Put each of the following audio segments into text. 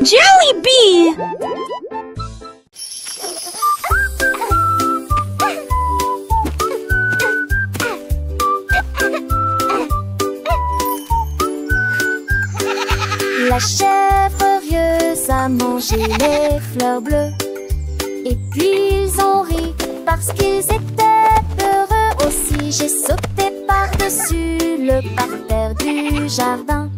Jollibee! La chèvre rieuse a mangé les fleurs bleues. Et puis ils ont ri parce qu'ils étaient heureux aussi. J'ai sauté par-dessus le parterre du jardin,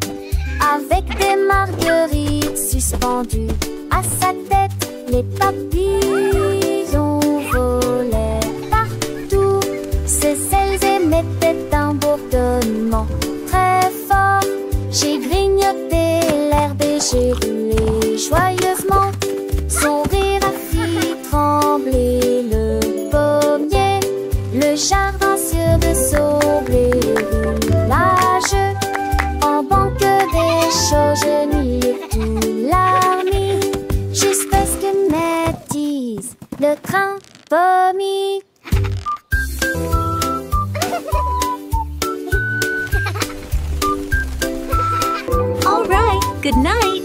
avec des marguerites suspendues à sa tête. Les papillons volaient partout. Ses ailes émettaient un bourdonnement très fort. J'ai grignoté l'herbe et j'ai roulé joyeusement. Son rire a fait trembler le pommier. Le jardin sur de sauver village. En banque des choses, je nuis tout l'armée, jusqu'à ce que m'attise le train pommier. All right, good night.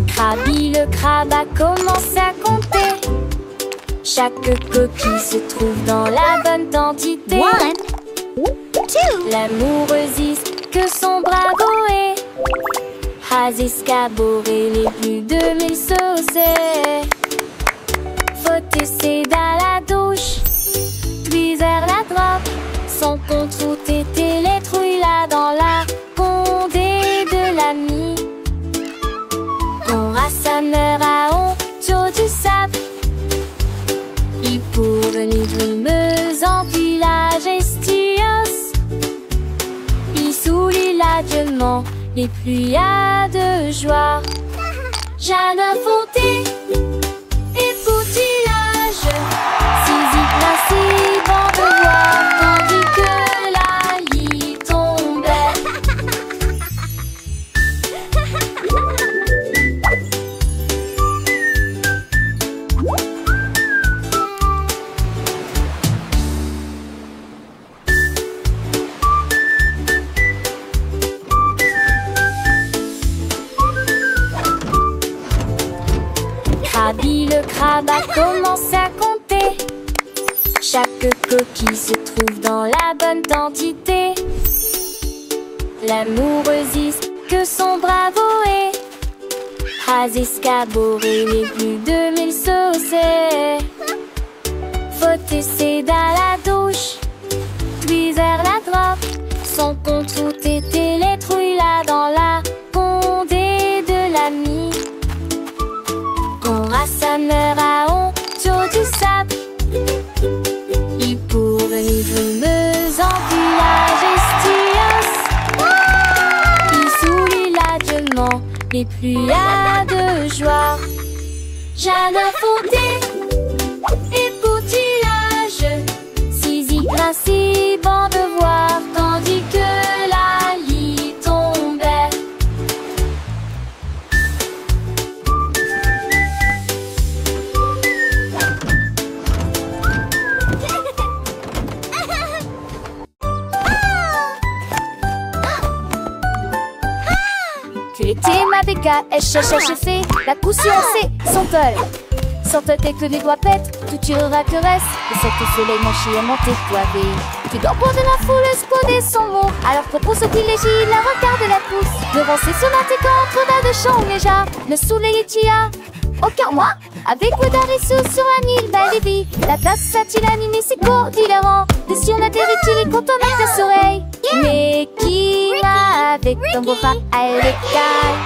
Krabi le crabe a commencé à compter. Chaque coquille se trouve dans la bonne quantité. 1, 2. L'amoureuse que son bravo est has escaboré les plus de 1000 saucets. Faut essayer dans la douche, puis vers la droite. Son compte route était les trouilles là dans la condé de l'ami. Quand sa mère a honte du sable, il pour venir brumeuse en village estios. Il sourit l'adieuement les pluies de joie. Jeanne a fondé et poutillage, saisie principe en devoir, tandis que la lit tombait. Krabi le crabe a commencé à compter. Chaque coquille se trouve dans la bonne quantité. L'amoureuse que son bravo est has escaboré les plus de 1000 saucets. Faut essayer dans la douche, puis vers la droite. Son compte route était les trouilles là dans la condé de l'ami. Quand sa mère a honte du sable, il pour venir brumeuse en village estios. Il sourit l'adieuement les pluies de joie. Jeanne a fondé et poutillage, saisie principe en devoir, tandis que la lit tombait. Tu étais ma béca, elle cherche fait la couture c'est son tol. Sans te que les doigts pètent, tout tirera que reste. Et cette soleil manché à monter poivé. Tu dors pour de la foule, esconder son mot. Alors propose au privilégie, la regarde la pousse. Devant ses sonnettes contre de chant déjà. Le soleil est tia, aucun moi. Avec Oudarisou sur un île Balibi. La tasse a-t-il animé ses cours d'hilarant. Des si on atterrit-il et quand on a tes oreilles. Mais qui va avec ton beau rap à l'écaille.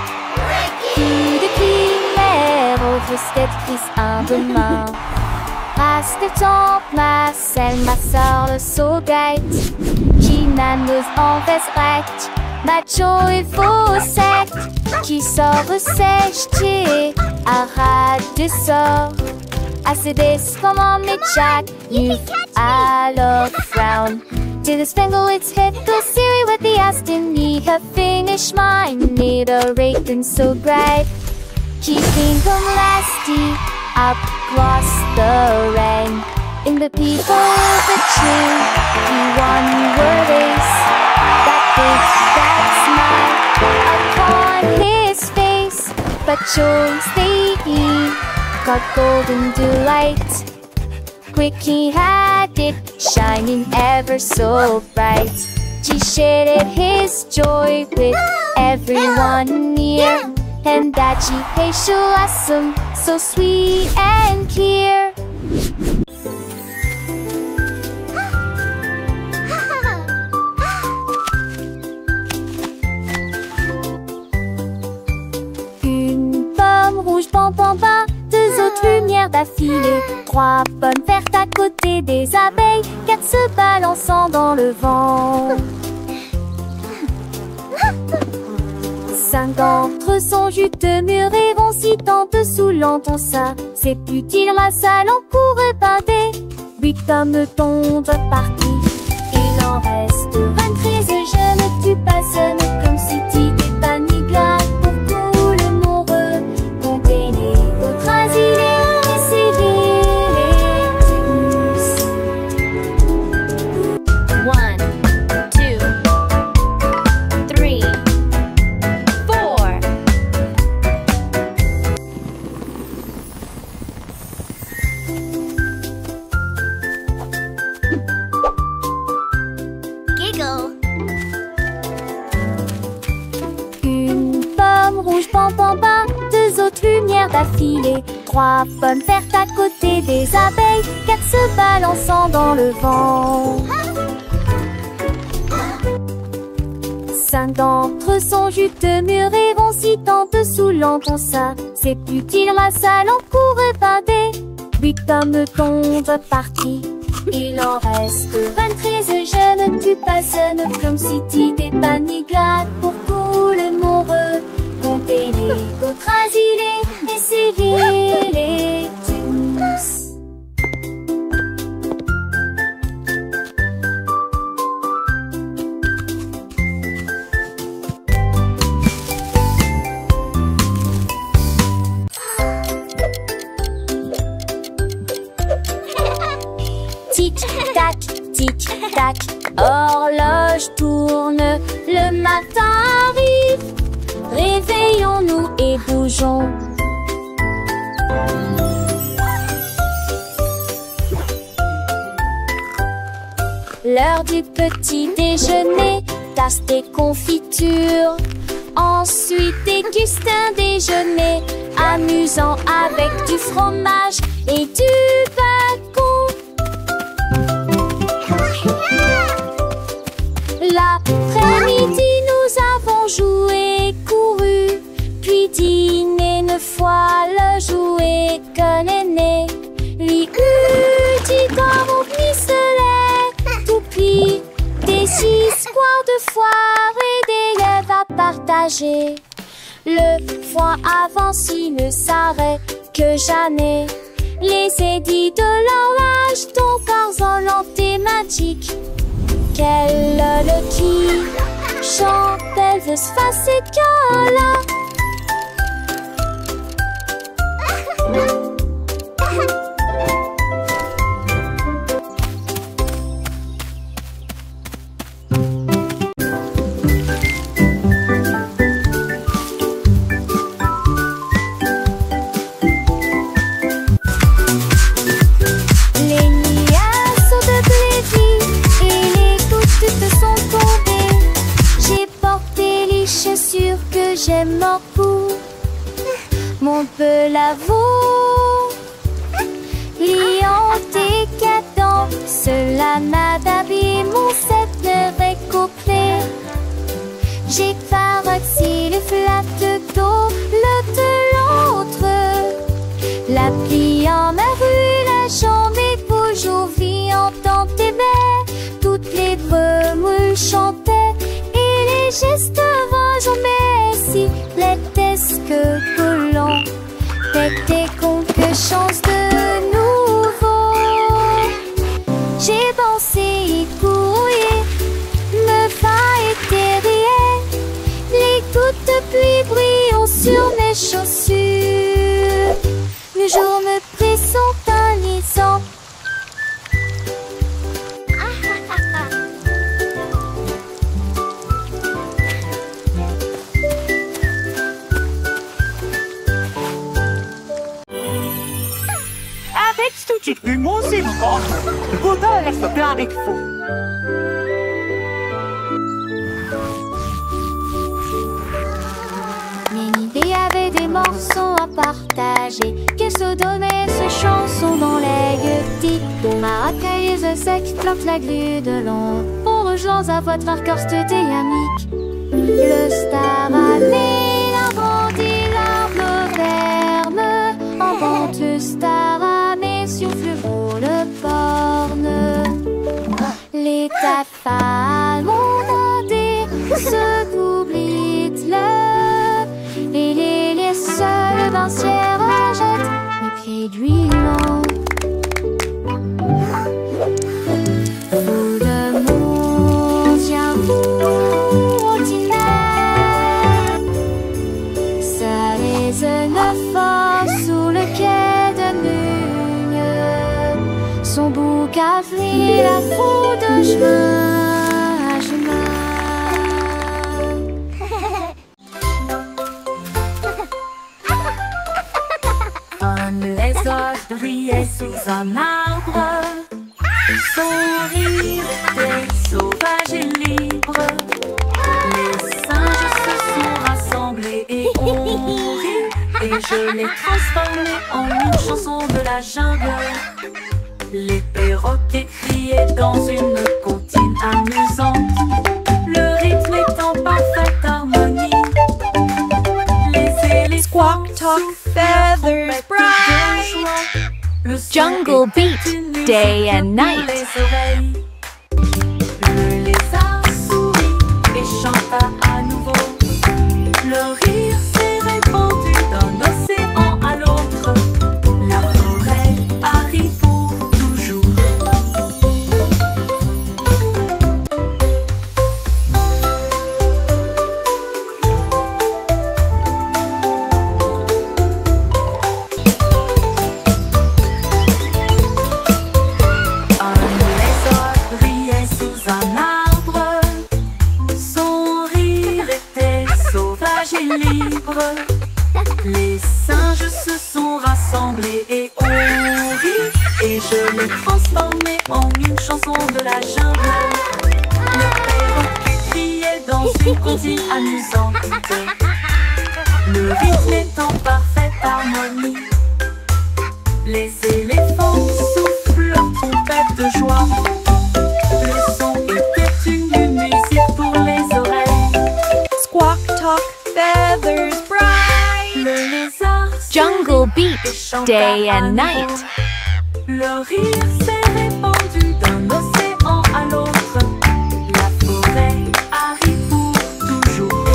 Tout depuis l'air au frisquet prise un demain. Race des tempes, ma selle, ma sœur, le saugate. Qui nanos en veste recte. Macho et faussette. Qui sort sèche, arrête des sorts. Assez des comme en Jack. You alors frown. To the spangle its head, go Siri with the Aston. Need her finish mine. Need a rating so bright. Keeping them lasty. across the rain. In the peep of the tree, he won the race. That big, that smile upon his face, but chose the eve, got golden delight. Quick he had it, shining ever so bright. He shared his joy with everyone near, and that she hates blossom so sweet and clear. Une pomme rouge, bam bam bam, deux autres lumières d'affilée, trois pommes vertes à côté des abeilles, quatre se balançant dans le vent. Cinq d'entre eux sont juteux, mûrs et vont si tant dessous l'entend ça. C'est plus dire la salle en cours épinté. Huit hommes tombent partis, il en reste 23. Je ne tue pas seul comme si t'étais pas ni glace. Pour tout le monde compter les autres asilés et civils tous. 1, 2, 3, 4. Giggle. Une pomme rouge, bam bam bam, deux autres lumières d'affilée, trois pommes vertes à côté des abeilles, quatre se balançant dans le vent. Cinq d'entre eux sont juteux, mûrs et vont si tant dessous l'entend ça. C'est plus dire la salle en cours épinté. Huit hommes tombent partis, il en reste 23. Je ne tue pas seul comme si t'étais pas ni glace. Pour tout le monde compter les autres asilés et civils et tous. Tic-tac, tic-tac, horloge tourne, le matin arrive. Réveillons-nous et bougeons. L'heure du petit déjeuner, tasse des confitures. Ensuite déguste un déjeuner amusant avec du fromage et du bacon. L'après-midi, nous avons joué, couru, puis dîné 9 fois le jouet que l'aîné lui eut dit comme au pistolet, toupie, des 6 squares de foire et des lèvres à partager. Le foin avance, il ne s'arrête que jamais. Les édits de l'orage, ton corps thématique. Quelle le qui chante, elle veut se passer là. Les nuages sont de plaisir et les gouttes te sont tombées. J'ai porté les chaussures que j'aime beaucoup. Mon peu l'avoue, liant décadent, cela m'a d'habillé mon set de récoupler. J'ai paroxy le flaque de dos, le de l'autre. La pliant ma rue, la jambe est toujours vivante dans tes baies. Toutes les remoules chantaient et les gestes vagues, mais si l'étesque collant t'étais quelque chose de nouveau. J'ai pensé y courir, me va éterrier, les gouttes de pluie brillant sur mes chaussures. Le jour me Studiet du Musikgott. Godal är förklaring för. Ménibé avait des morceaux à partager. Que se donnait ces chansons dans les gueutis. Maracailleuse sec plante la glu de long. Pour rejoindre à votre corste dynamique. Le star a mis grandi l'arbre ferme. En vente le star a mis souffle pour le borne. Les tafales ont demandé ce qu'oublie-le. Et les seuls bancières jettent les pieds d'huilant. Tout le monde vient vous ordinaire. Ça les neuf sous le quai de Mugne. Son bouc a fui la foule de chemin à chemin. Les oies brillaient sous un arbre. Son rire était sauvage et libre. Les singes se sont rassemblés et ont ri. Et je l'ai transformé en une chanson de la jungle. Les perroquets criaient dans une comptine amusante. Le rythme est en parfaite harmonie. Les éléphants Squawk, talk, feathers, bright. Jungle beat, day and night. Le lézard sourit et chanta à nouveau. Le rire s'est répandu d'un océan à l'autre. La forêt arrive pour toujours. Les singes se sont rassemblés et ont ri. Et je l'ai transformé en une chanson de la jungle. Le perroquet criait dans une comptine amusante. Le rythme est en parfaite harmonie. Les éléphants soufflent leur trompette de joie. Le son était une musique pour les oreilles. Squawk, talk, feathers, bright. Le lézard Jungle beat, chanta day à and nouveau. night. Le rire s'est répandu d'un océan à l'autre. La forêt arrive pour toujours.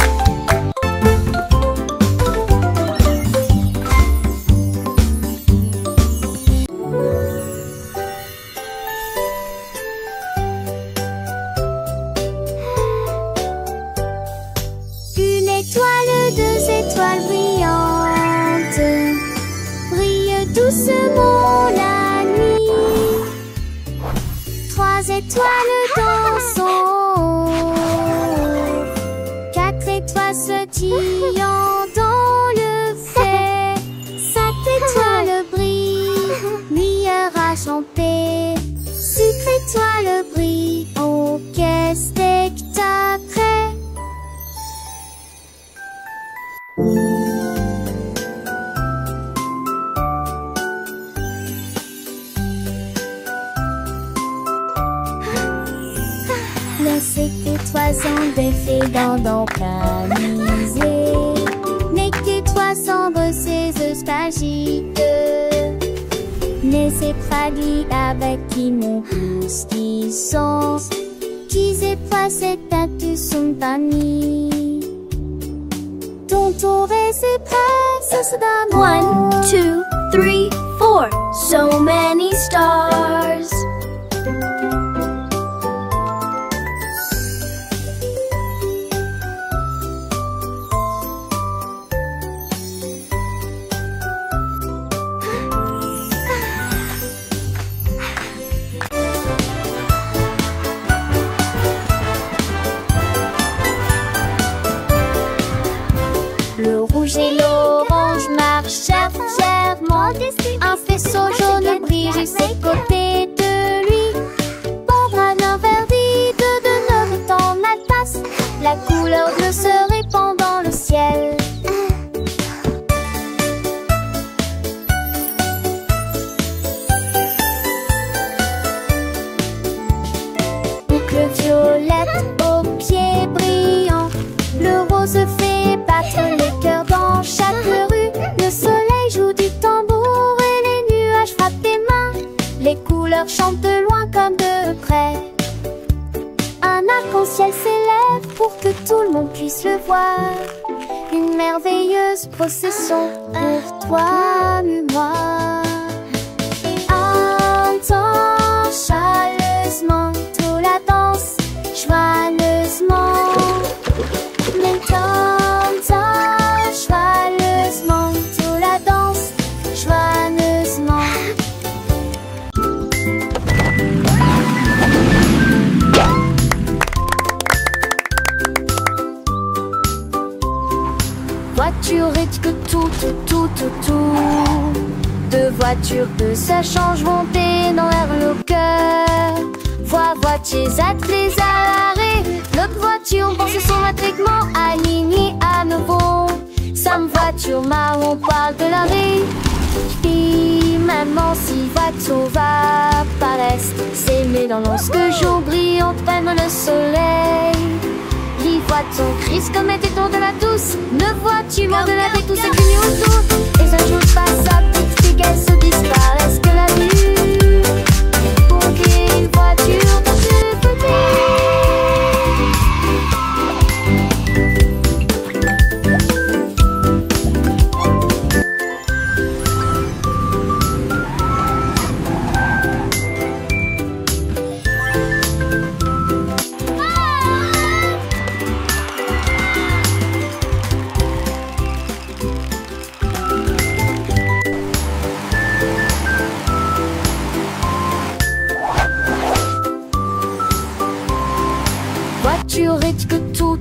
Une étoile, deux étoiles brillantes brillent doucement la nuit. Trois étoiles dansant, quatre étoiles sautillant dans le fait. Cinq étoiles brillent, nuage en paix. Six étoiles brillent, oh quel spectacle! Les sept étoiles sont défilant dans camisée. N'est que 300 ces espagites. Mais c'est fragile avec qui mon pouce qui sont. Qui c'est pas cette tête son panier. Ton tour et ses princesses d'amour. 1, 2, 3, 4. So many stars. Le rouge et l'orange marchèrent fièrement Un faisceau jaune brille juste à côté de lui. Membrane verdie de neuf dans la tasse. La couleur bleue se répand dans le ciel. Boucle violette aux pieds brillants. Le rose fait battre les cœurs dans chaque rue. Le soleil joue du tambour et les nuages frappent des mains. Les couleurs chantent de loin comme de près. Un arc-en-ciel s'élève pour que tout le monde puisse le voir. Une merveilleuse procession pour toi et moi. Entends chaleureusement toute la danse, joyeusement. T'entends joyeusement toute la danse, joyeusement. Voiture étiquette tout. Deux voitures que ça change monter dans l'air le cœur. Voitiers attelés à l'arrêt. L'autre voiture pense son matricement aligné à nouveau. Sam voiture marron parle de l'arrêt. Puis maman si voiture va paraître. S'aimer dans lorsque jour brillante prenne le soleil. Les voitures crisent comme était autour de la douce. Neuf voitures de la vie, tout ce qui autour. Et un jour passe à petite fille qu'elle se disparaisse que la vue. Pour qu'une voiture dans ce côté. Voiture étiquette tout.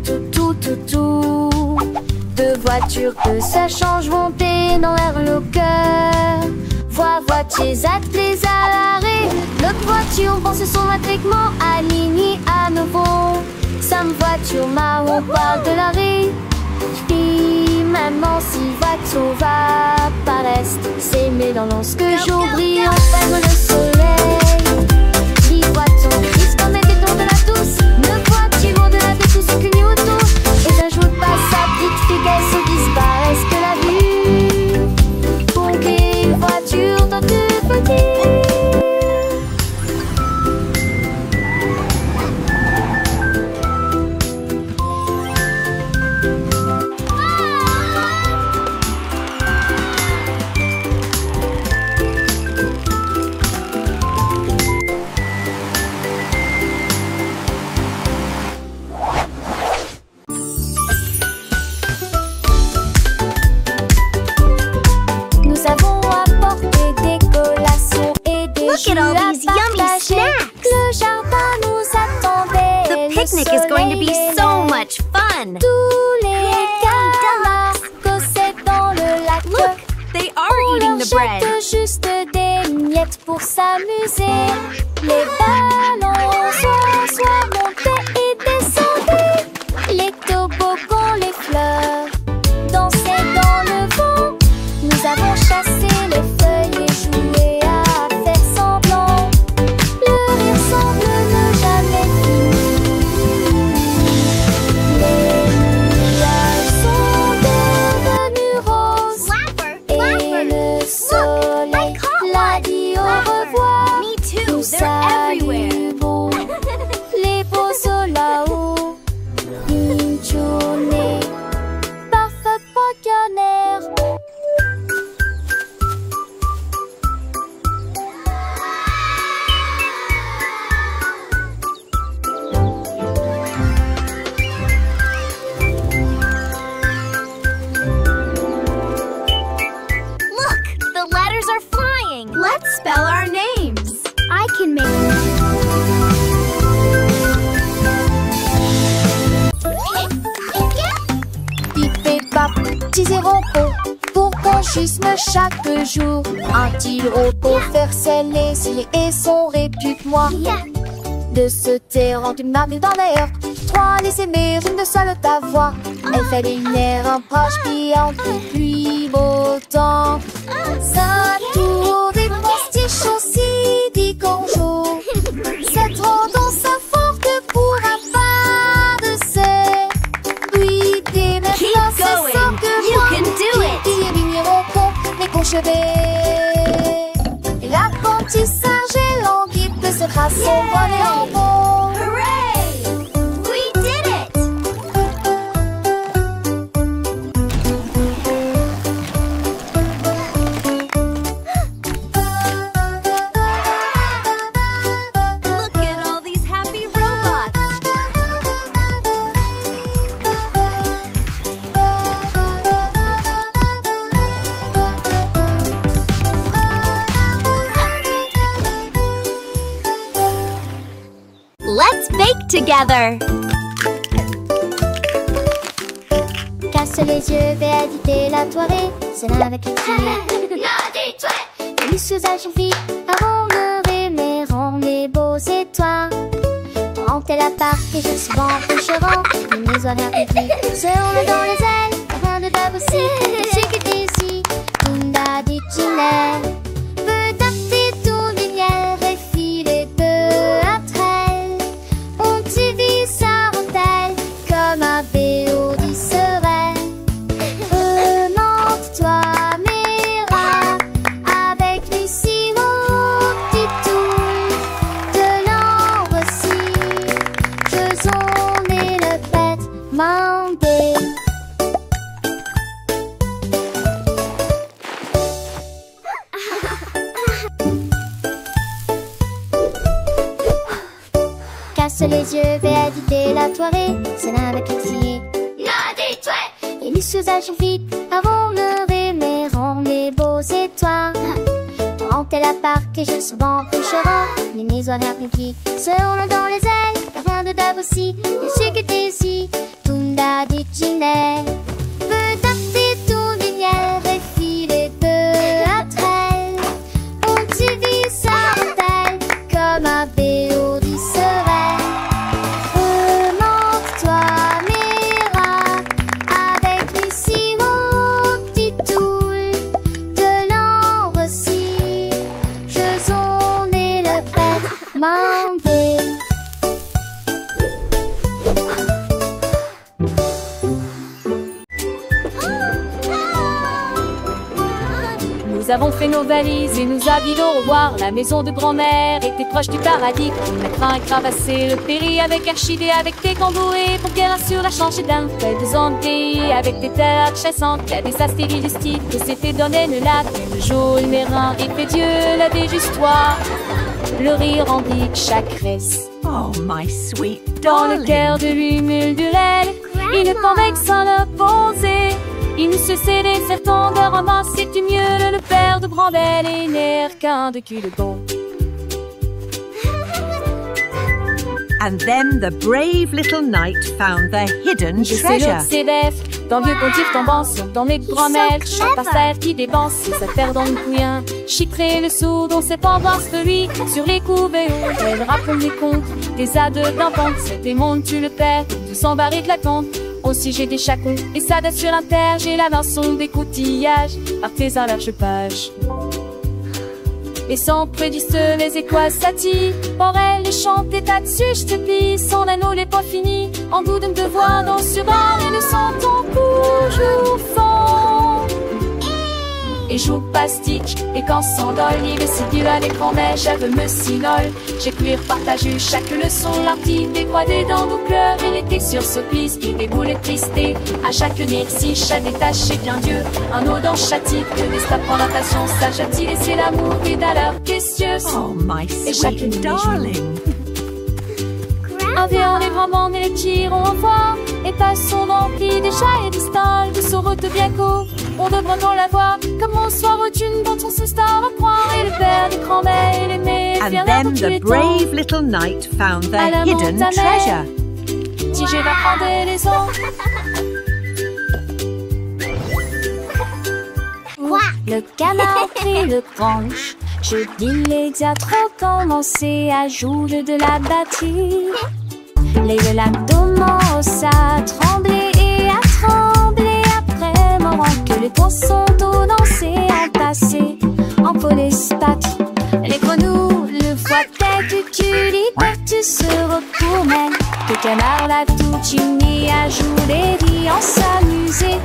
Deux voitures que ça change monter dans l'air le cœur. Voitiers attelés à l'arrêt. L'autre voiture pense son matriclement aligné à nouveau. Sam voiture marron parle de l'arrêt. Puis maman si voiture va paraître. S'aimer dans lorsque jour brillant prenne le soleil. Les voitures crisent comme était autour de la douce. Neuf voitures de la vie, tout ce qui nous autour. Et un jour passe à petite fille qu'elle se disparaisse que la vue. Pour qu'une voiture dans tout petit. Look at all these yummy snacks! Le jardin nous attendait. The picnic is going to be so much fun! Tous les canards cossaient dans le lac. Look, they are eating the bread! On leur jette juste des miettes pour s'amuser. Les ballons soit montaient et descendaient. Les toboggans, les fleurs dansaient dans le vent. Nous avons chassé les feuilles et joué à faire semblant. Le rire semble ne jamais finir. Les nuages sont devenus roses. Et le soleil l'a dit au revoir. Nous salut beau. Les beaux sont là-haut. Une journée parfaite braconnière. Look, the letters are flying! Let's spell our names! I can make... Pip et pap, petits et repos. Pour qu'on schisme chaque jour. Un petit repos faire sceller et son répute-moi. De se taire en une marque dans l'air. 3 les aimer, une seule ta voix. Elle fait des nerfs, un proche piant depuis beau temps. Ça tour des postiches aussi, dit qu'on joue. C'est trop dans sa forte pour un pas de ses. Oui, des maintenant c'est ça que moi. Qui est vigneron con, mais qu'on chevet. L'apprentissage est languide de cette race, on voit les lambeaux. Hooray! We did it! Look at all these happy robots! Let's bake together! Casse les yeux, vais éditer la toilette. C'est là avec les l'usage en vie, avant de rêver, rend les beaux étoiles. Rentez la part et je suis bon coucherant. Les horaires publics seront dans les ailes. Rien de dab aussi, c'est que t'es ici. Tunda dit Ginelle. Veut tâter ton lumière et filer peu après elle. On t'y vit sa rentelle comme un béo disserait. Remonte-toi mes rats avec Lucie mon petit tour de l'ambre aussi. Faisons les le bête mandé. Casse les yeux, vais éditer la toilette. C'est là avec les filles. Et les usages vite avant le rêver, rend les beaux étoiles. Rentez la part et je suis bon coucherant. Les maisons publiques seront dans les ailes. Rien de dab aussi, je sais que t'es ici. Tunda dit Ginelle. Veux tâter ton lumière et filer peu après elle. On t'y vit sa rentelle comme un béo disserait. Remonte-toi mes rats avec Lucie mon petit tour de l'ambre aussi. Faisons les le bête mandé. Nous avons fait nos valises et nous habillons au revoir. La maison de grand-mère était proche du paradis. La crin est cravassée, le péri avec archidé, avec des camboués pour qu'elle assure la change d'un fait des anguilles avec des terres chassantes. Il y a des astéries du style que s'était donné le lac. Le jaune, les reins et fait Dieu la déjustoire. Le rire envie chaque reste. Oh, my sweet Dans le darling. cœur de l'humule du lait, il ne convainc sans le poser. Il ne se cédait certains de romans, c'était mieux le père de Brandel et n'air qu'un de cul de bon. And then the brave little knight found the hidden Je sais treasure. l'autre s'élève, dans vieux pontif tombant sur dans les grand-mères, chante par terre qui dépense, sa terre dans le couillin. Chiffrer le sourd dont cette angoisse de lui, sur les couvées où elle raconte les contes, des ades d'enfants, cet démon tu le perds, tout s'embarrer de la compte. Aussi j'ai des chacons, et ça date sur l'inter, j'ai la rançon des coutillages, artisan large page. Et sans prédisent les étoiles satis, pour elle les chante des tas dessus, je te plie, son anneau n'est pas fini, en goût de me devoir dans sur un et le sentant toujours fond. Et joue pastique, et quand s'endole, il si Dieu à l'écran neige, elle veut me sinole. J'ai cuir partagé chaque leçon, l'artine décroisée dans nos cœurs, il était sur ce piste, qui déboule tristé. À chaque si chat détaché bien Dieu, un eau dans châtie, que des stapes en natation, sage a-t-il laissé l'amour, et d'ailleurs, qu'est-ce Oh, my Et chaque nuit, sweet darling. un vieux les grands bancs et les tirons en foire, et passons remplis des chats et des stalles, de sorote bien court, on devrait dans la voir, comme on soir d'une dont on se star à croire, et le père des grands-mères et les mères, And then the brave little knight found the hidden treasure. Si je vais prendre les os. le canard prit le branche. Je dis les diatres commencer à jouer de la batterie. Les l'abdomen à trembler et à trembler après moment que les poissons d'eau danser en passé en polyspath. Les grenouilles le voient tête tu tu se retournent. Le canard l'a tout uni à jouer et en s'amuser.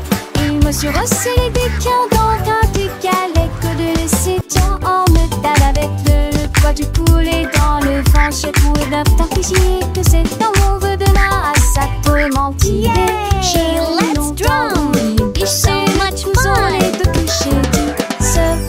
Il me suis resserré des piens dans un décalé que de laisser tiens en me table avec le poids du poulet dans le ventre. Pour d'un fichier que c'est dans mon vœu de là à ça peut mentir. Yay! Let's drum! So much fun! Et de coucher du soleil.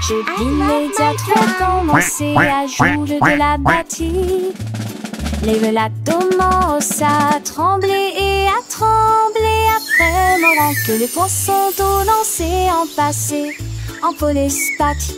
Je dis les diatres commencer à jouer de la batterie. Les l'abdomen à trembler et à trembler après moment que les poissons d'eau danser en passé en polyspath.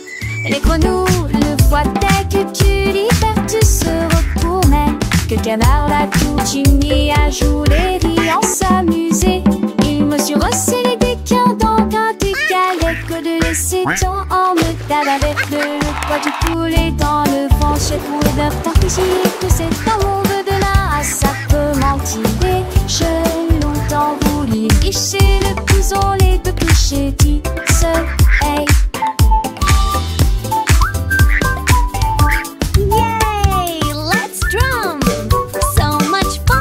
Les grenouilles le voient dès que tu libères tu se retournes. Que le canard l'a tout uni à jouer et en s'amuser. Il me suis resserré des quins dans un décalé que de laisser tant en me table avec le poids du poulet dans le ventre. Pour d'un temps que c'est dans mon vœu de là ça peut mentir. J'ai longtemps voulu licher le couson les deux couchers du soleil. Yay! Let's drum! So much fun!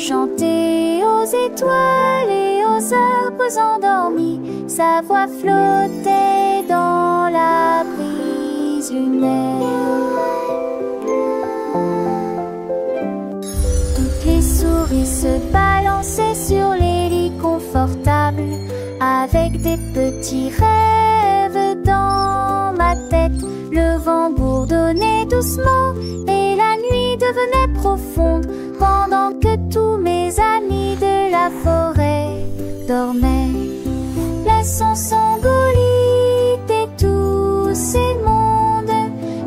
chanter aux étoiles et aux arbres endormis. Sa voix flottait dans la brise lunaire. Toutes les souris se balançaient sur les lits confortables, avec des petits rêves dans ma tête. Le vent bourdonnait doucement et la nuit devenait profonde, pendant que tous mes amis de la forêt dormaient. Laissons Sangolite et tous ces mondes,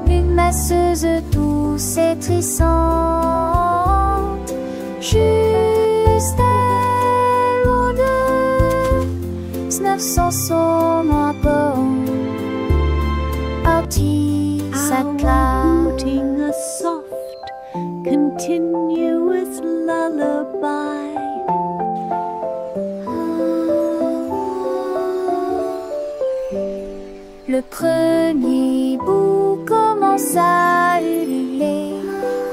une masseuse douce et trissante, juste elle ou deux, Snuff sans son bon, Artie sa classe. Outing a soft, continuous lullaby. Le premier bout commence à ululer,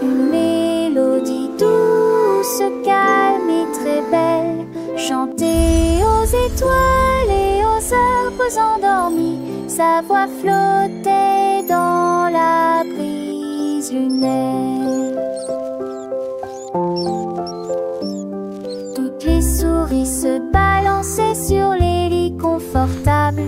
une mélodie douce, calme et très belle, chantée aux étoiles et aux arbres endormis. Sa voix flottait dans la brise lunaire. Toutes les souris se balançaient sur les lits confortables,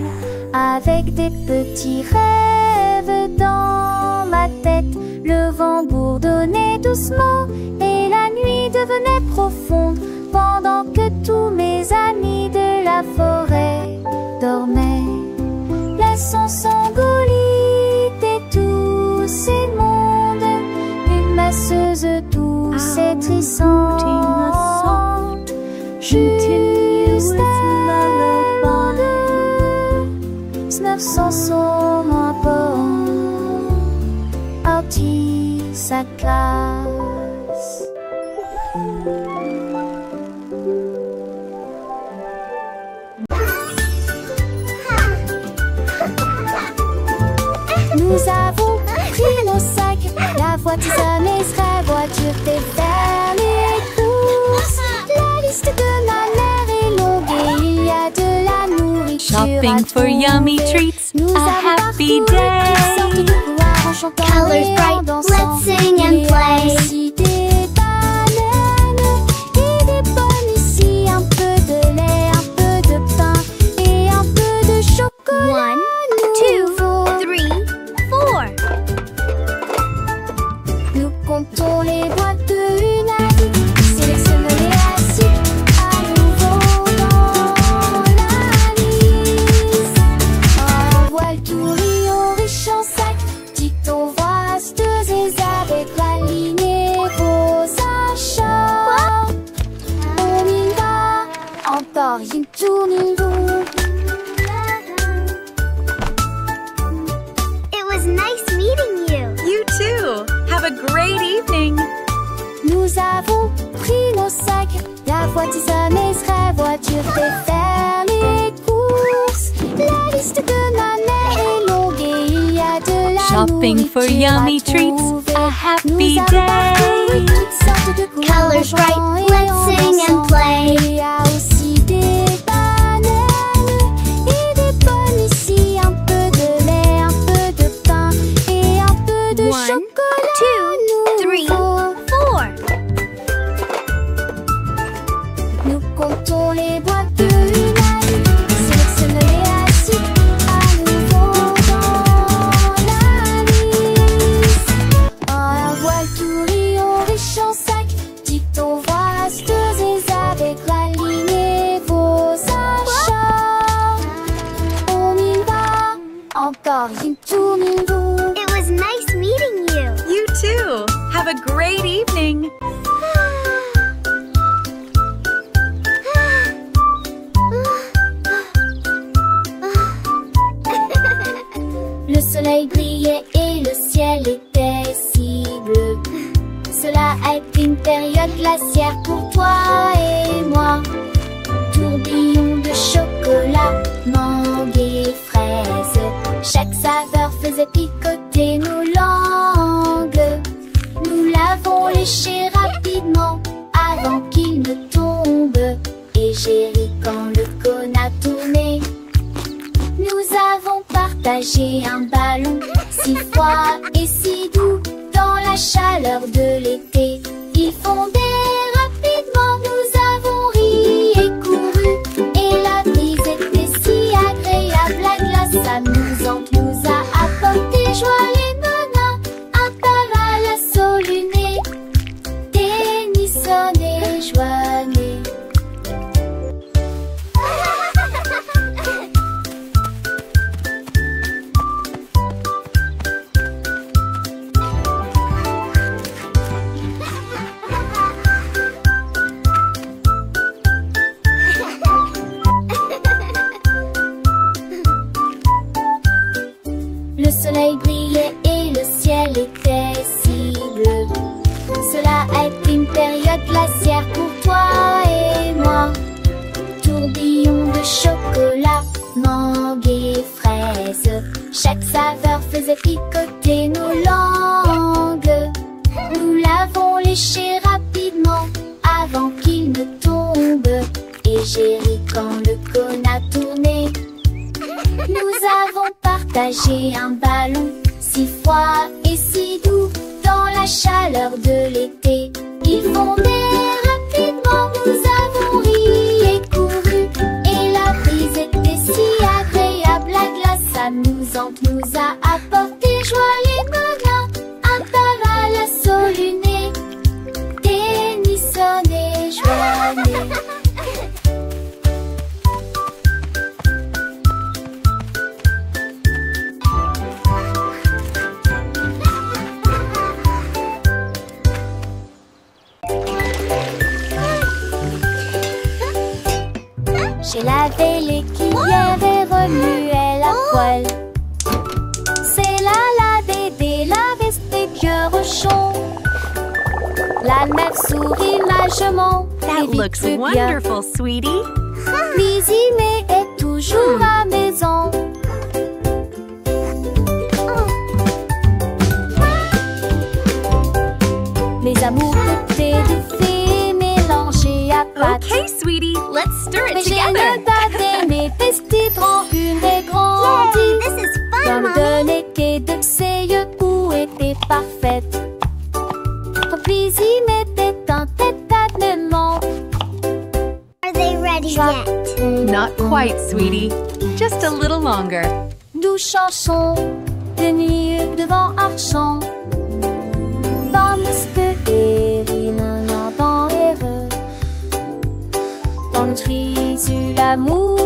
avec des petits rêves dans ma tête. Le vent bourdonnait doucement et la nuit devenait profonde, pendant que tous mes amis de la forêt dormaient. Laissons Sangolite et tous ces mondes, une masseuse douce et trissante, juste Snuff sans son bon, Artie sa classe. Nous avons pris nos sacs, la voiture sera voiture des fermes et courses. La liste de ma mère est longue et il y a de la nourriture. Shopping for yummy treats, a happy day. Colors bright, let's sing and play. Des bananes et des pommes ici, un peu de lait, un peu de pain et un peu de chocolat. 1, 2, 3, 4. Nous comptons les boîtes de une à une, sélectionnons-les assis à nouveau dans la liste. Un voile tout riant riche en sac, dit-on vasteuse et avec la lignée vos achats. On y va, encore une tournée. It was nice meeting you. You too. Have a great evening. Nous avons pris nos sacs, la voiture sera voiture des fermes et courses. La liste de ma mère est longue et il y a de la Shopping for nourriture yummy à treats, trouver. a happy Nous avons parcouru day. toutes sortes de couleurs Colors en chantant bright, et let's en sing and dansant. play. Il y a aussi des bananes et des pommes ici, un peu de lait, un peu de pain et un peu de 1, chocolat. 2, 3, nouveau. 4. Nous comptons les boîtes de une à une, sélectionnons-les assis à nouveau dans la liste. Un voile tout riant riche en sac, dit-on vasteuse et avec la lignée vos achats. On y va, encore une tournée. It was nice meeting you. You too. Have a great evening. Le soleil brillait et le ciel était si bleu. Cela a été une période glaciaire pour toi et moi. Tourbillon de chocolat, mangue et fraises. Chaque saveur faisait picoter nos langues. Nous l'avons léché rapidement avant qu'il chéri quand le cône a tourné. Nous avons partagé un ballon si froid et si doux dans la chaleur de l'été. Ils fondaient rapidement, nous avons ri et couru, et la brise était si agréable. La glace amusante nous a apporté joie. Les menins un parasol luné, Tennyson et Joannet. Le soleil brillait et le ciel était si bleu. Cela a été une période glaciaire pour toi et moi. Tourbillon de chocolat, mangue et fraise. Chaque saveur faisait picoter nos langues. Nous l'avons léché rapidement avant qu'il ne tombe. Et j'ai ri quand le cône a tourné. Nous avons partagé un ballon si froid et si doux dans la chaleur de l'été. Ils fondaient rapidement, nous avons ri et couru, et la brise était si agréable. La glace amusante nous a apporté joie. Les menins un parasol luné, Tennyson et Joannet. J'ai lavé les cuillères et remué la poêle. C'est la Dédé, la veste des vieux rochons. La mère sourit magement. That looks wonderful, sweetie. Cuisiner est toujours amusant. Mes amours de thé de fée mélangés à pâte. Okay, sweetie, let's stir it Mais j'ai together. le dade mes vestiges en une et grandie. This is fun, Comme Mommy. de l'été de ses yeux où était parfaite. Puis y mettait un tête-à-tellement. Are they ready yet? Not quite, sweetie. Just a little longer. Nous chanson de nuit devant Archant. Parce que Erin n'entend heureux. Dans le tri sur l'amour